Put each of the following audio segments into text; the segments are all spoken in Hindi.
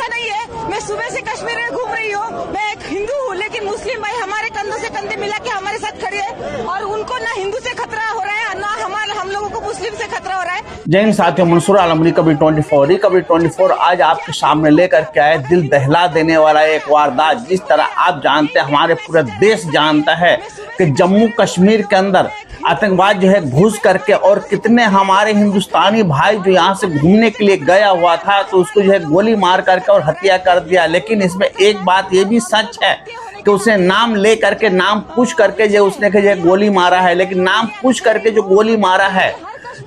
ऐसा नहीं है। मैं सुबह से कश्मीर में घूम रही हूँ, मैं एक हिंदू हूँ, लेकिन मुस्लिम भाई हमारे कंधों से कंधे मिला के हमारे साथ खड़े हैं और उनको ना हिंदू से खतरा हो रहा है, ना हम लोगों को मुस्लिम से खतरा हो रहा है। जय हिंद साथियों, मंसूर आलम रिकवरी 24 रिकवरी 24 आज आपके सामने लेकर के आए दिल दहला देने वाला एक वारदात। जिस तरह आप जानते हैं, हमारे पूरा देश जानता है कि जम्मू कश्मीर के अंदर आतंकवाद जो है घुस करके और कितने हमारे हिंदुस्तानी भाई जो यहाँ से घूमने के लिए गया हुआ था तो उसको जो है गोली मार करके और हत्या कर दिया। लेकिन इसमें एक बात ये भी सच है कि उसने नाम ले करके, नाम पूछ करके जो उसने जो गोली मारा है। लेकिन नाम पूछ करके जो गोली मारा है,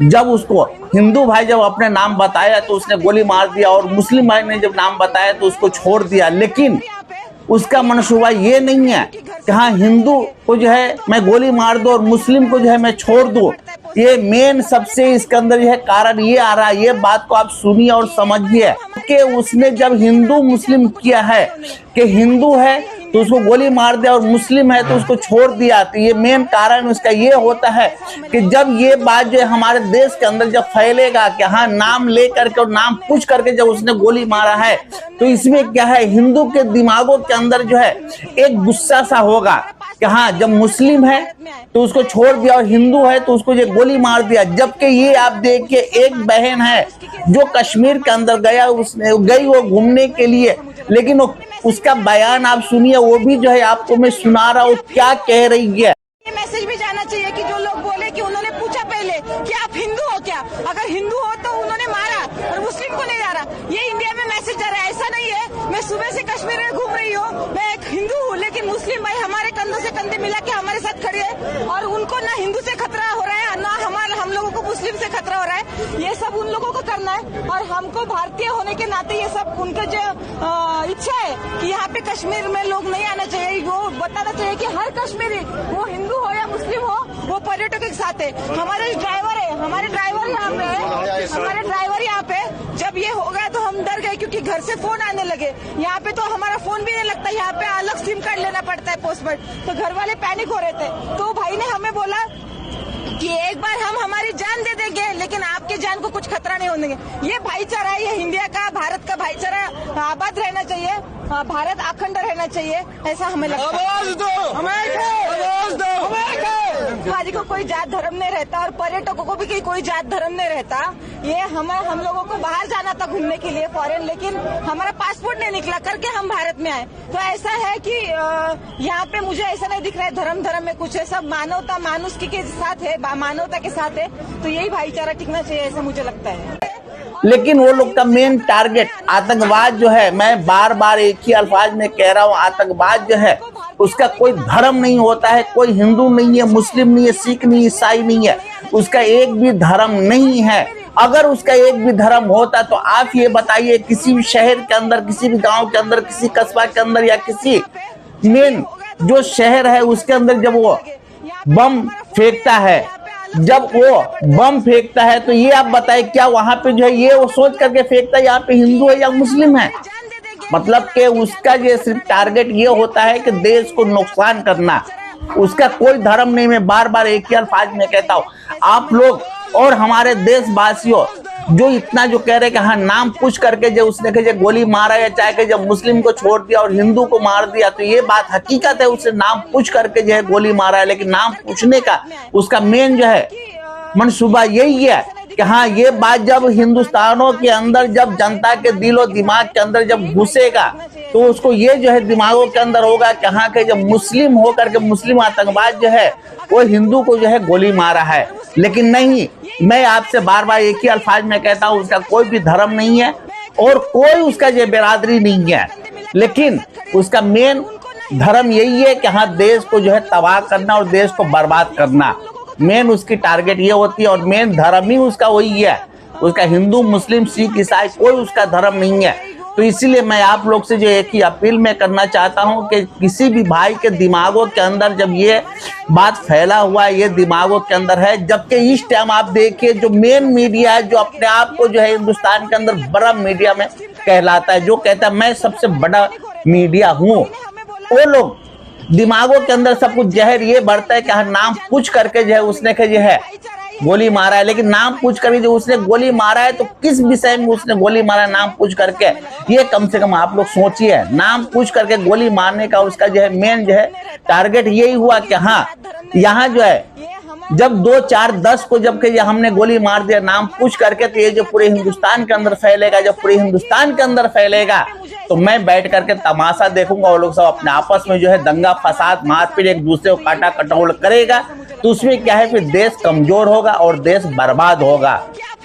जब उसको हिंदू भाई जब अपने नाम बताया तो उसने गोली मार दिया और मुस्लिम भाई ने जब नाम बताया तो उसको छोड़ दिया। लेकिन उसका मनसूबा ये नहीं है कि हाँ हिंदू को जो है मैं गोली मार दूं और मुस्लिम को जो है मैं छोड़ दूं। ये मेन सबसे इसके अंदर जो है कारण ये आ रहा है, ये बात को आप सुनिए और समझिए कि उसने जब हिंदू मुस्लिम किया है कि हिंदू है तो उसको गोली मार दिया और मुस्लिम है तो उसको छोड़ दिया। तो ये मेन कारण उसका ये होता है कि जब ये बात जो है हमारे देश के अंदर जब फैलेगा कि हाँ नाम ले करके और नाम पूछ करके जब उसने गोली मारा है तो इसमें क्या है, हिंदू के दिमागों के अंदर जो है एक गुस्सा सा होगा कि हाँ जब मुस्लिम है तो उसको छोड़ दिया और हिंदू है तो उसको ये गोली मार दिया। जबकि ये आप देखिए, एक बहन है जो कश्मीर के अंदर गया, उसने गई वो घूमने के लिए, लेकिन वो उसका बयान आप सुनिए, वो भी जो है आपको मैं सुना रहा हूँ क्या कह रही है। ये मैसेज भी जाना चाहिए कि जो लोग बोले कि उन्होंने पूछा पहले कि आप हिंदू हो क्या, अगर हिंदू हो तो उन्होंने मारा और मुस्लिम को नहीं मारा। ये इंडिया में मैसेज जा रहा है, ऐसा नहीं है। मैं सुबह से कश्मीर में घूम रही हूँ, मैं एक हिंदू हूँ, लेकिन मुस्लिम भाई हमारे कंधों से कंधे मिला के हमारे साथ खड़े हैं और उनको ना हिंदू से खतरा हो रहा है, ना हम लोगों को मुस्लिम से खतरा हो रहा है। ये सब उन लोगों को करना है और हमको भारतीय होने के नाते ये सब उनका जो इच्छा है कि यहाँ पे कश्मीर में लोग नहीं आना चाहिए। वो बताना चाहिए कि हर कश्मीरी, वो हिंदू हो या मुस्लिम हो, वो पर्यटकों के साथ है। हमारे ड्राइवर यहाँ पे है, हमारे ड्राइवर यहाँ पे जब ये हो गया तो हम डर गए क्योंकि घर से फोन आने लगे। यहाँ पे तो हमारा फोन भी नहीं लगता, यहाँ पे अलग सिम कार्ड लेना पड़ता है पोस्टपेड, तो घर वाले पैनिक हो रहे थे। तो भाई ने हमें बोला कि एक बार हम हमारी जान दे देंगे लेकिन आपके जान को कुछ खतरा नहीं होने देंगे। ये भाईचारा है, ये इंडिया का, भारत का भाईचारा आबाद रहना चाहिए, भारत अखंड रहना चाहिए, ऐसा हमें लगता है। भाजी को कोई जात धर्म नहीं रहता और पर्यटकों को भी कोई जात धर्म नहीं रहता। ये हम लोगों को बाहर जाना था घूमने के लिए फॉरेन, लेकिन हमारा पासपोर्ट नहीं निकला करके हम भारत में आए। तो ऐसा है कि यहाँ पे मुझे ऐसा नहीं दिख रहा है धर्म में कुछ है, सब मानवता मानुष के साथ है, मानवता के साथ है। तो यही भाईचारा टिकना चाहिए, ऐसा मुझे लगता है। लेकिन वो लोग का मेन टारगेट आतंकवाद जो है, मैं बार बार एक ही अल्फाज में कह रहा हूँ, आतंकवाद जो है उसका कोई धर्म नहीं होता है, कोई हिंदू नहीं है, मुस्लिम नहीं है, सिख नहीं, ईसाई नहीं है, उसका एक भी धर्म नहीं है। अगर उसका एक भी धर्म होता तो आप ये बताइए, किसी भी शहर के अंदर, किसी भी गांव के अंदर, किसी कस्बा के अंदर या किसी मेन जो शहर है उसके अंदर जब वो बम फेंकता है, जब वो बम फेंकता है तो ये आप बताएं क्या वहां पे जो है ये वो सोच करके फेंकता है यहाँ पे हिंदू है या मुस्लिम है? मतलब कि उसका ये सिर्फ टारगेट ये होता है कि देश को नुकसान करना, उसका कोई धर्म नहीं। मैं बार बार एक ही अल्फाज में कहता हूँ, आप लोग और हमारे देशवासियों जो इतना जो कह रहे कि हाँ नाम पूछ करके जो उसने कहे गोली मारा या चाहे कि जब मुस्लिम को छोड़ दिया और हिंदू को मार दिया, तो ये बात हकीकत है, उसने नाम पूछ करके जो है गोली मारा है। लेकिन नाम पूछने का उसका मेन जो है मनसूबा यही है कि हाँ ये बात जब हिंदुस्तानों के अंदर, जब जनता के दिलो दिमाग के अंदर जब घुसेगा तो उसको ये जो है दिमागों के अंदर होगा कि हाँ कि जब मुस्लिम हो करके मुस्लिम आतंकवाद जो है वो हिंदू को जो है गोली मारा है। लेकिन नहीं, मैं आपसे बार बार एक ही अल्फाज में कहता हूँ, उसका कोई भी धर्म नहीं है और कोई उसका ये बिरादरी नहीं है। लेकिन उसका मेन धर्म यही है कि हाँ देश को जो है तबाह करना और देश को बर्बाद करना, मेन उसकी टारगेट ये होती है और मेन धर्म ही उसका वही है। उसका हिंदू, मुस्लिम, सिख, ईसाई कोई उसका धर्म नहीं है। तो इसीलिए मैं आप लोग से जो एक ही अपील मैं करना चाहता हूं कि किसी भी भाई के दिमागों के अंदर जब ये बात फैला हुआ है, ये दिमागों के अंदर है, जबकि इस टाइम आप देखिए जो मेन मीडिया है, जो अपने आप को जो है हिंदुस्तान के अंदर बड़ा मीडिया में कहलाता है, जो कहता है मैं सबसे बड़ा मीडिया हूँ, वो लोग दिमागों के अंदर सब कुछ जहर ये बढ़ता है कि नाम पूछ करके जो है उसने जो है गोली मारा है, लेकिन नाम पूछ करके जो उसने गोली मारा है तो किस विषय में उसने गोली मारा है नाम पूछ करके, ये कम से कम आप लोग सोचिए। नाम पूछ करके गोली मारने का उसका जो है मेन जो है टारगेट यही हुआ कि हाँ यहाँ जो है जब 2, 4, 10 को जब कि हमने गोली मार दिया नाम पूछ करके, तो ये जो पूरे हिंदुस्तान के अंदर फैलेगा, जब पूरे हिंदुस्तान के अंदर फैलेगा तो मैं बैठ करके तमाशा देखूंगा। वो लोग सब अपने आपस में जो है दंगा फसाद मारपीट एक दूसरे को काटा कटोल करेगा, तो उसमें क्या है फिर देश कमजोर होगा और देश बर्बाद होगा।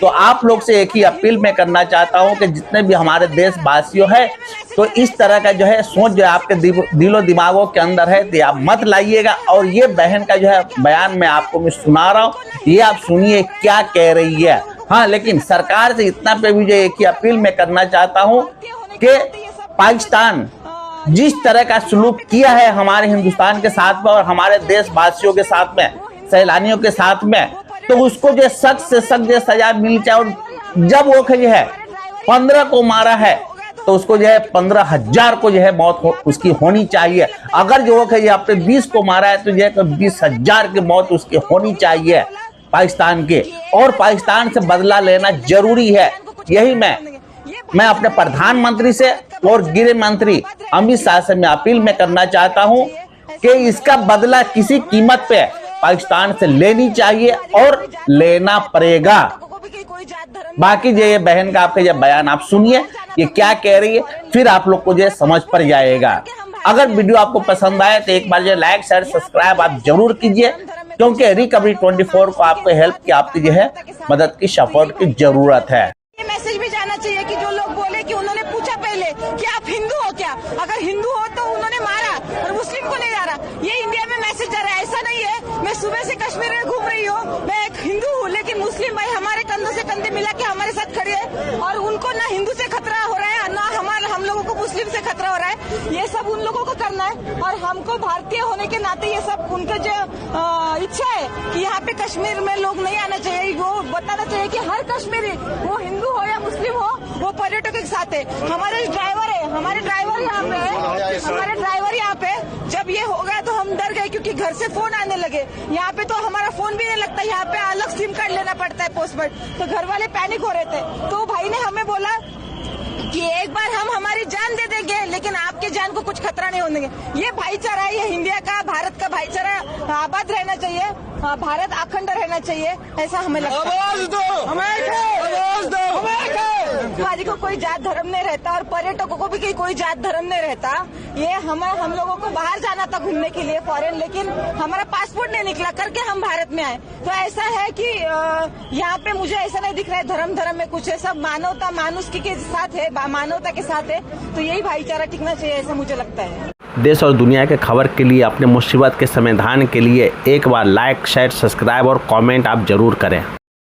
तो आप लोग से एक ही अपील मैं करना चाहता हूं कि जितने भी हमारे देशवासियों है तो इस तरह का जो है सोच जो आपके दिलो दिमागों के अंदर है तो आप मत लाइएगा। और ये बहन का जो है बयान मैं आपको मैं सुना रहा हूँ, ये आप सुनिए क्या कह रही है। हाँ, लेकिन सरकार से इतना पे भी जो एक ही अपील मैं करना चाहता हूँ कि पाकिस्तान जिस तरह का सलूक किया है हमारे हिंदुस्तान के साथ में और हमारे देशवासियों के साथ में, सैलानियों के साथ में, तो उसको जो सख्त से सख्त जो सजा मिलनी चाहिए। और जब वो जो है 15 को मारा है तो उसको जो है 15,000 को जो है मौत उसकी होनी चाहिए। अगर जो वो है आपने 20 को मारा है तो जो है 20,000 की मौत उसकी होनी चाहिए पाकिस्तान के, और पाकिस्तान से बदला लेना जरूरी है। यही मैं अपने प्रधानमंत्री से और गृह मंत्री अमित शाह से मैं अपील में करना चाहता हूं कि इसका बदला किसी कीमत पे पाकिस्तान से लेनी चाहिए और लेना पड़ेगा। बाकी जो ये बहन का आपका ये बयान आप सुनिए ये क्या कह रही है, फिर आप लोग को जो समझ पड़ जाएगा। अगर वीडियो आपको पसंद आए तो एक बार जो लाइक शेयर सब्सक्राइब आप जरूर कीजिए, क्योंकि रिकवरी 24 को आपको हेल्प की आपकी जो है मदद की सपोर्ट की जरूरत है। ये मैसेज भी जाना चाहिए कि जो लोग बोले कि उन्होंने पूछा पहले कि आप हिंदू हो क्या, अगर हिंदू हो तो उन्होंने मारा और मुस्लिम को नहीं मारा। ये इंडिया में मैसेज जा रहा है, ऐसा नहीं है। मैं सुबह से कश्मीर में घूम रही हूँ, मैं एक हिंदू हूँ, लेकिन मुस्लिम भाई हमारे कंधों से कंधे मिला के हमारे साथ खड़े हैं और उनको ना हिंदू से खतरा हो रहा है ना हम लोगों को मुस्लिम से खतरा हो रहा है। ये सब उन लोगों को करना है और हमको भारतीय होने के नाते ये सब उनका जो इच्छा है कि यहाँ पे कश्मीर में लोग नहीं आना चाहिए। वो बताना चाहिए कि हर कश्मीरी वो हिंदू हो या मुस्लिम हो वो पर्यटकों के साथ है। हमारे ड्राइवर यहाँ पे है, हमारे ड्राइवर यहाँ पे जब ये हो गया तो हम डर गए क्योंकि घर से फोन आने लगे। यहाँ पे तो हमारा फोन भी नहीं लगता, यहाँ पे अलग सिम कार्ड लेना पड़ता है पोस्टपेड, तो घर वाले पैनिक हो रहे थे। तो भाई ने हमें बोला कि एक बार हम हमारी जान दे देंगे लेकिन आपके जान को कुछ खतरा नहीं होने देंगे। ये भाईचारा है, ये इंडिया का भारत का भाईचारा आबाद रहना चाहिए, भारत अखंड रहना चाहिए, ऐसा हमें लगता है। भाजी को कोई जात धर्म नहीं रहता और पर्यटकों को भी कोई जात धर्म नहीं रहता। ये हम लोगों को बाहर जाना था घूमने के लिए फॉरेन, लेकिन हमारा पासपोर्ट नहीं निकला करके हम भारत में आए। तो ऐसा है कि यहाँ पे मुझे ऐसा नहीं दिख रहा है धर्म में कुछ है, सब मानवता मानुषी के साथ है, मानवता के साथ है। तो यही भाईचारा टिकना चाहिए, ऐसा मुझे लगता है। देश और दुनिया के खबर के लिए अपने मुसीबत के समाधान के लिए एक बार लाइक शेयर सब्सक्राइब और कमेंट आप जरूर करें।